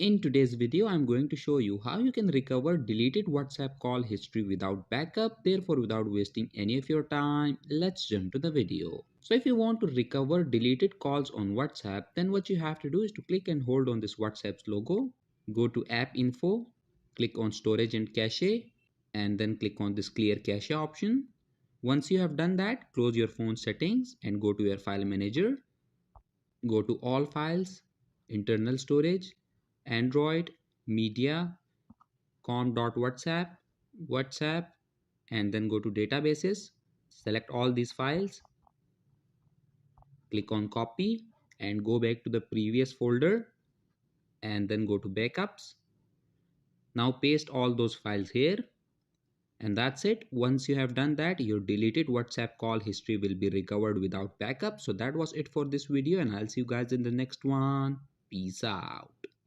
In today's video, I'm going to show you how you can recover deleted WhatsApp call history without backup. Therefore, without wasting any of your time, let's jump to the video. So if you want to recover deleted calls on WhatsApp, then what you have to do is to click and hold on this WhatsApp's logo, go to app info, click on storage and cache, and then click on this clear cache option. Once you have done that, close your phone settings and go to your file manager. Go to all files, internal storage, Android, media, com.whatsapp, WhatsApp, and then go to databases. Select all these files, click on copy, and go back to the previous folder, and then go to backups. Now paste all those files here, and that's it. Once you have done that, your deleted WhatsApp call history will be recovered without backup. So that was it for this video, and I'll see you guys in the next one. Peace out.